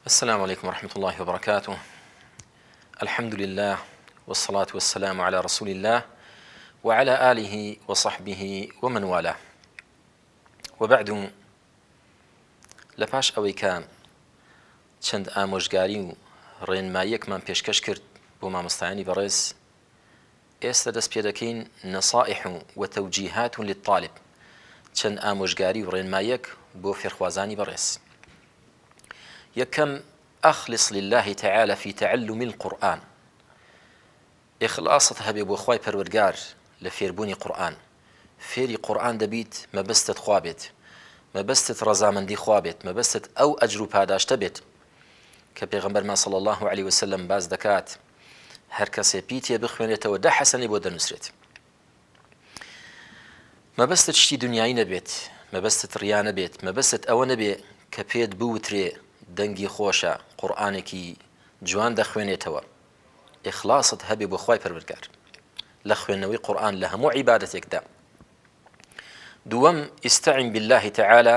السلام عليكم ورحمة الله وبركاته. الحمد لله والصلاة والسلام على رسول الله وعلى آله وصحبه ومن والاه. وبعد، لپاش ئەوەی کە چەند ئامۆژگاری و ڕێنماییەکمان پێشکەش کرد بۆ مامۆستایانی بەڕێز، ئێستا دەست پێ دەکەین نەسائح و تەوجیهات للطالب، چەند ئامۆژگاری و ڕێنماییەک بۆ فێرخوازانی بەڕێز. یەکەم، أخلص لله تعالى في تعلم القرآن. إخلاصت هەبێ بۆ خوای پەروەردگار لە فێربوونی قورئان. فێری قورئان دەبیت، مەبەستت خوا بێت، مەبەستت ڕەزامەندی خوا بێت، مەبەستت ئەو ئەجر و پاداشتە بێت کە پێغەمبەرمان صلی الله عليه وسلم باز دەکات. هەر کەسێ پی تێ بخوێنێتەوە 10 حەسەنەی بۆ دەنووسرێت. مەبەستت شتی دنیایی نەبێت، مەبەستت ڕیا نەبێت، مەبەستت ئەوە نەبێ کە پێت بوترێ دەنگی خۆشە، قورئانێکی جوان دەخوێنێتەوە. ئیخلاصت هەبێ بۆ خوای پەروەردگار لە خوێندنەوەی قورئان لە هەموو عیبادەتێکدا. دووەم، ئیستەعین بالله تعالى،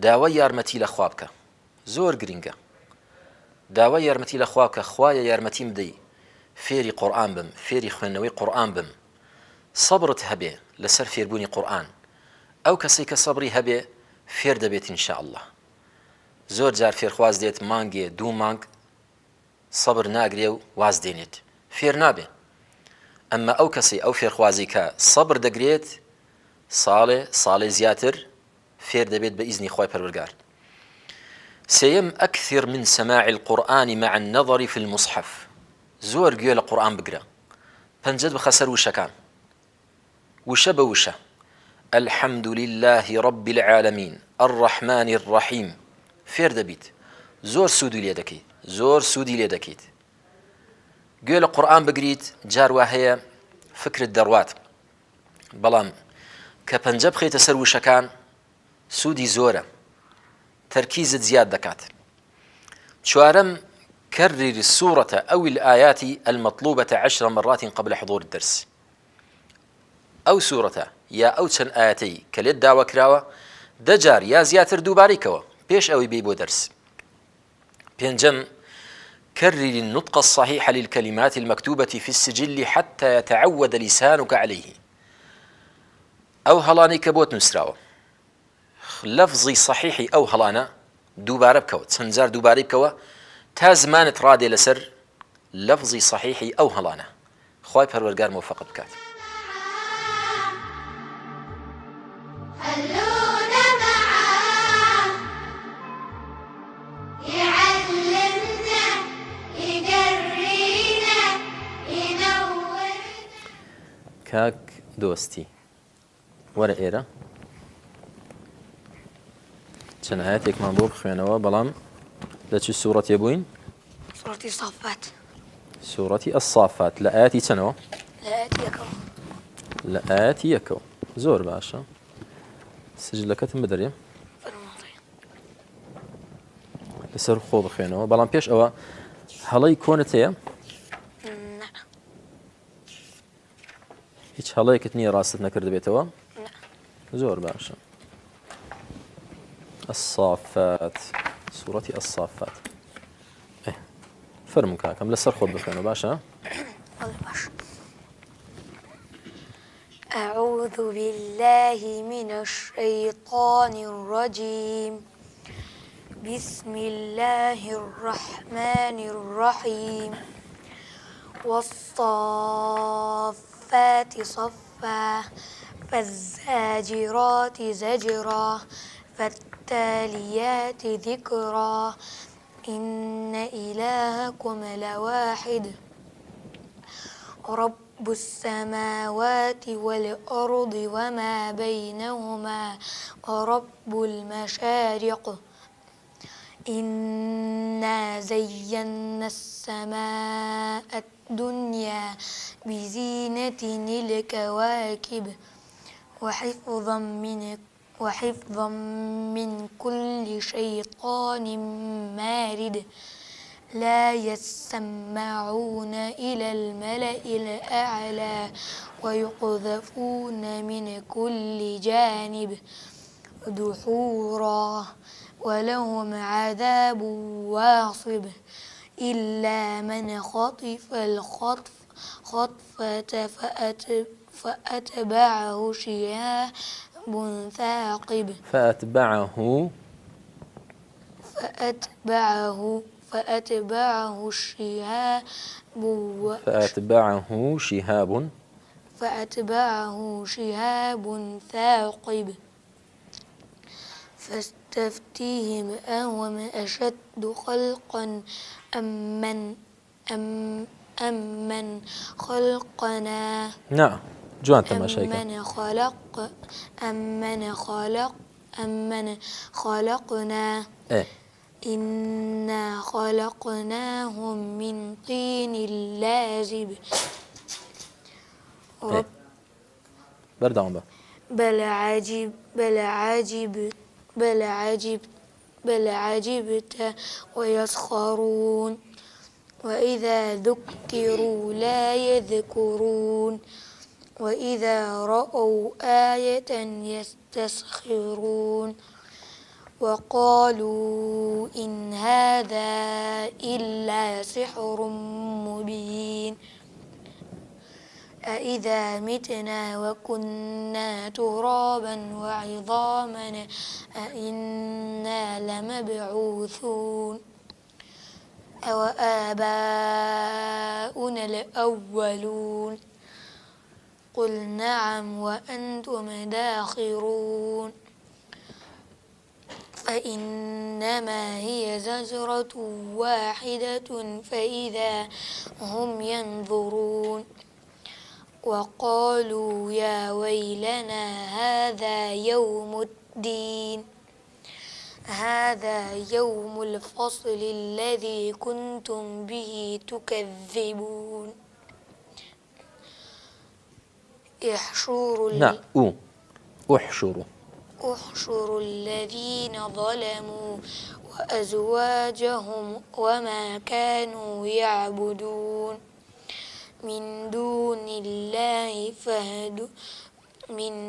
داوای یارمەتی لە خوا بکە. زۆر گرنگە داوای یارمەتی لە خوا بکە. خوایە یارمەتیم بدەی فێری قورئان بم، فێری خوێندنەوەی قورئان بم. سەبرت هەبێ لەسەر فێربوونی قورئان. ئەو کەسەی کە سەبری هەبێ فێر دەبێت ئینشاء الله. زۆر جار فێرخواز دێت مانگێ 2 مانگ سەبر ناگرێ و واز دێنێت، فێر نابێ. ئەمما ئەو کەسی ئەو فێرخوازی کە سەبر دەگرێت ساڵێ زیاتر فێر دەبێت بە ئیزنی خوای پەروەردگار. سێیەم، ئەکثر من سماع القرآن مع النظر في المصحف. زۆر گوێ لە قورئان بگرە، پەنجەت بخە سەر وشەکان، وشە بە وشە. الحمد لله رب العالمين الرحمن الرحيم. فێر دەبیت، زۆر سوودی لێ دەکەیت، زۆر سوودی لێ دەکەیت. گوێ لە قورئان بگریت، جار وا هەیە فکرت دەڕوات، بەڵام کە پەنجە بخەیتە سەر وشەکان سوودی زۆرە، تەرکیزت زیاد دەکات. چوارەم، كرر السورة أو الآيات المطلوبة 10 مرات قبل حضور الدرس. أو سورة يا أو چەند ئاەتەی کە لێت داوا کراوە 10 جار یا زیاتر دووبارەیکەوە پێش ئەوەی بێی بۆ دەرس. پێنجەم، كرر النطق الصحيح للكلمات المكتوبة في السجل حتى يتعود لسانك عليه. أو هەڵانەی کە بۆت نووسراوە، لەفزی صحیحی ئەو هەڵانە دووبارە بکەوە، چەند جار دووبارەی بکەوە تا زمانت ڕادێ لەسەر لەفزی صحیحی ئەو هەڵانە. خوای پەروەردگار موفقت بکات. کاک دۆستی، وەرە ئێرە چەند ئاەتێکمان بۆ بخوێنەوە، بەڵام لە چ سوورەتێ بووین؟ سوورەتی سافات. سوورەتی ئەسافات. لە ئاەتی چەندەوە؟ لە ئاەتی یەکەوە. زۆر باشە، سجلەکەتم بدەرێ لەسەر خۆ بخوێنەوە. بەڵام پێش ئەوە هەڵەی کۆنت هەیە؟ هیچ هەڵەیەکت نییە ڕاستت نەکرد بێتەوە؟ زۆر باشە. الصافات، سوورەتی الصافات. فەرموو کاکەم لەسەر خۆت بخوێنەوە، باشە؟ أعوذ بالله من الشيطان الرجيم. بسم الله الرحمن الرحيم. والصافات صفا فالزاجرات زجرا فالتاليات ذكرا إن إلهكم لواحد رب السماوات والأرض وما بينهما ورب المشارق إنا زينا السماء الدنيا بزينة الكواكب وحفظا من كل شيطان مارد لا يسمعون إلى الملأ الأعلى ويقذفون من كل جانب دحورا ولهم عذاب واصب إلا من خطف خطفة فأتبعه شهاب ثاقب فأتبعه شهاب ثاقب فاستفتهم أهم أشد خلقا أمن خلقنا نعم جوان تماشيك أمن خلقنا إيه إنا خلقناهم من طين لازب إيه. بردعون بقى بل عجبت ويسخرون وإذا ذكروا لا يذكرون وإذا رأوا آية يستسخرون وقالوا إن هذا إلا سحر مبين أإذا متنا وكنا ترابا وعظاما أإنا لمبعوثون أوآباؤنا الأولون قل نعم وأنتم داخرون فإنما هي زجرة واحدة فإذا هم ينظرون وقالوا يا ويلنا هذا يوم الدين هذا يوم الفصل الذي كنتم به تكذبون احشروا الذين ظلموا وأزواجهم وما كانوا يعبدون من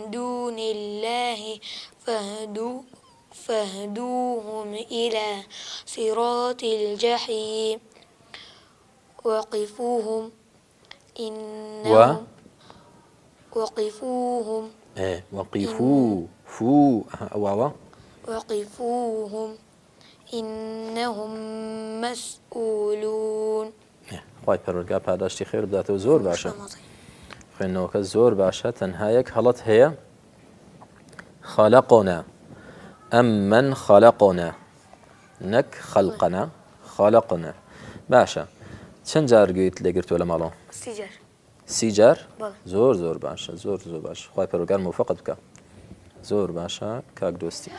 دون الله فاهدوهم إلى صراط الجحيم وقفوهم إنهم وقفوهم إنهم مسؤولون. خواهی پەروەردگار پاداشتی خێر بداتەوە زۆر باشە خوێندنەوەکە زۆر باشە تەنها یەک هەڵەت هەیە خەلەقۆنا ئەممەن خەلەقۆنا نەک خەلقەنا خەلەقۆنا باشە چەند جار گوێیت لێگرتووە لە ماڵەوە؟ 30 جار؟ زۆر زۆر باشە زۆر زۆر باش خواهی پەروەردگار موفقت بکە زۆر باشە کاک دۆستی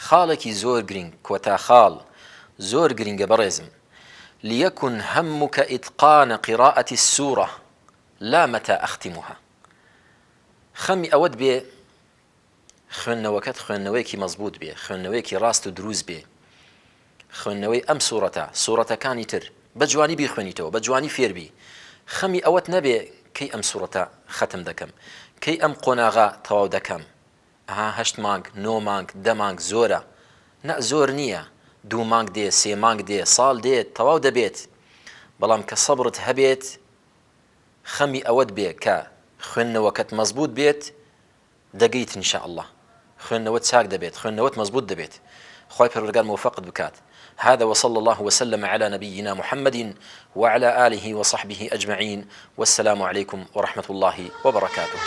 خاڵێکی زۆر گرنگ کۆتا خاڵ زۆر گرنگە بەڕێزم ليكن همك إتقان قراءة السورة لا متى أختمها خەمی ئەوەت بێ خوێندنەوەکەت خوێندنەوەیەکی مەزبوط بێ خوێندنەوەیەکی ڕاست و دروست بێ خوێندنەوەی ئەم سوورەتەکانی تر بە جوانی بیخوێنیتەوە بە جوانی فێربی خەمی ئەوەت نەبێ کەی ئەم سوورەتە ختم دەکەم کەی ئەم قۆناغا تەواو دەکەم 8 مانگ 9 مانگ 10 مانگ زۆرە نە زۆر نییە 2 مانگ دێ 3 مانگ دێ ساڵ دێت تەواو دەبێت بەڵام کە سەبرت هەبێت خەمی ئەوەت بێ کە خوێندنەوەکەت مەزبوط بێت دەگەیت انشاء الله خوێندنەوەت چاک دەبێت خوێندنەوەت مەزبوط دەبێت خۆی پەروەردگار موفقت بکات هذا وصلى الله وسلم على نبينا محمد وعلى آله وصحبه أجمعين والسلام عليكم ورحمة الله وبركاته.